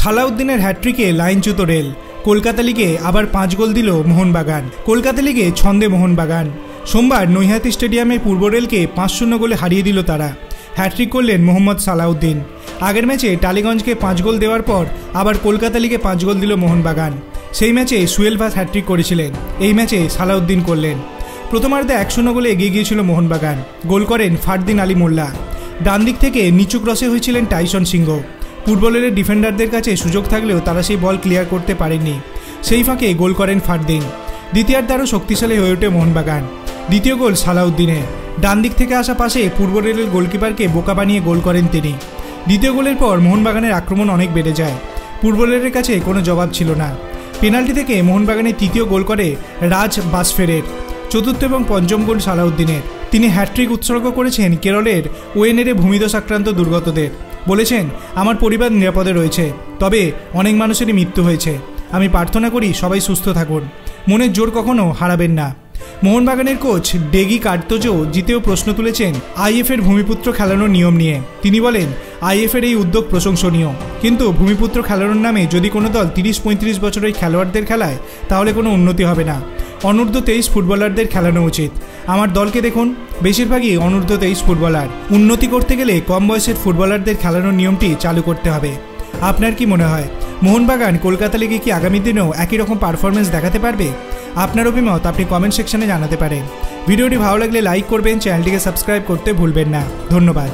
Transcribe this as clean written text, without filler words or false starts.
সালাউদ্দিনের হ্যাট্রিকে লাইনচ্যুত রেল। কলকাতা লিগে আবার 5 গোল দিল মোহনবাগান। কলকাতা লিগে ছন্দে মোহনবাগান। সোমবার নৈহাটি স্টেডিয়ামে পূর্ব রেলকে 5-0 গোলে হারিয়ে দিল তারা। হ্যাট্রিক করলেন মোহাম্মদ সালাউদ্দিন। আগের ম্যাচে টালিগঞ্জকে 5 গোল দেওয়ার পর আবার কলকাতা লিগে 5 গোল দিল মোহনবাগান। সেই ম্যাচে সুয়েল ভাস হ্যাট্রিক করেছিলেন, এই ম্যাচে সালাউদ্দিন করলেন। প্রথমার্ধে 1-0 গোলে এগিয়ে গিয়েছিল মোহনবাগান। গোল করেন ফারদিন আলী মোল্লা। ডান দিক থেকে নিচু ক্রসে হয়েছিলেন টাইসন সিংহ। পূর্ব রেলের ডিফেন্ডারদের কাছে সুযোগ থাকলেও তারা সেই বল ক্লিয়ার করতে পারেননি। সেই ফাঁকে গোল করেন ফারদিন। দ্বিতীয়ার্ধে আরও শক্তিশালী হয়ে ওঠে মোহনবাগান। দ্বিতীয় গোল সালাউদ্দিনের। ডান দিক থেকে আসা পাশে পূর্ব রেলের গোলকিপারকে বোকা বানিয়ে গোল করেন তিনি। দ্বিতীয় গোলের পর মোহনবাগানের আক্রমণ অনেক বেড়ে যায়। পূর্ব রেলের কাছে কোনো জবাব ছিল না। পেনাল্টি থেকে মোহনবাগানের তৃতীয় গোল করে রাজ বাসফেরের। চতুর্থ এবং পঞ্চম গোল সালাউদ্দিনের। তিনি হ্যাট্রিক উৎসর্গ করেছেন কেরলের ওয়েনেরে ভূমিধস আক্রান্ত দুর্গতদের। বলেছেন, আমার পরিবার নিরাপদে রয়েছে, তবে অনেক মানুষেরই মৃত্যু হয়েছে। আমি প্রার্থনা করি সবাই সুস্থ থাকুন। মনের জোর কখনো হারাবেন না। মোহনবাগানের কোচ ডেগি কার্তোজো জিতেও প্রশ্ন তুলেছেন আইএফের ভূমিপুত্র খেলানোর নিয়ম নিয়ে। তিনি বলেন, আইএফের এই উদ্যোগ প্রশংসনীয়, কিন্তু ভূমিপুত্র খেলানোর নামে যদি কোনো দল 30-35 বছরের খেলোয়াড়দের খেলায় তাহলে কোনো উন্নতি হবে না। অনূর্ধ্ব 23 ফুটবলারদের খেলানো উচিত। আমার দলকে দেখুন, বেশিরভাগই অনূর্ধ্ব 23 ফুটবলার। উন্নতি করতে গেলে কম বয়সের ফুটবলারদের খেলানোর নিয়মটি চালু করতে হবে। আপনার কি মনে হয়, মোহনবাগান কলকাতা লিগে কি আগামী দিনেও একই রকম পারফরমেন্স দেখাতে পারবে? আপনার অভিমত আপনি কমেন্ট সেকশনে জানাতে পারেন। ভিডিওটি ভালো লাগলে লাইক করবেন, চ্যানেলটিকে সাবস্ক্রাইব করতে ভুলবেন না। ধন্যবাদ।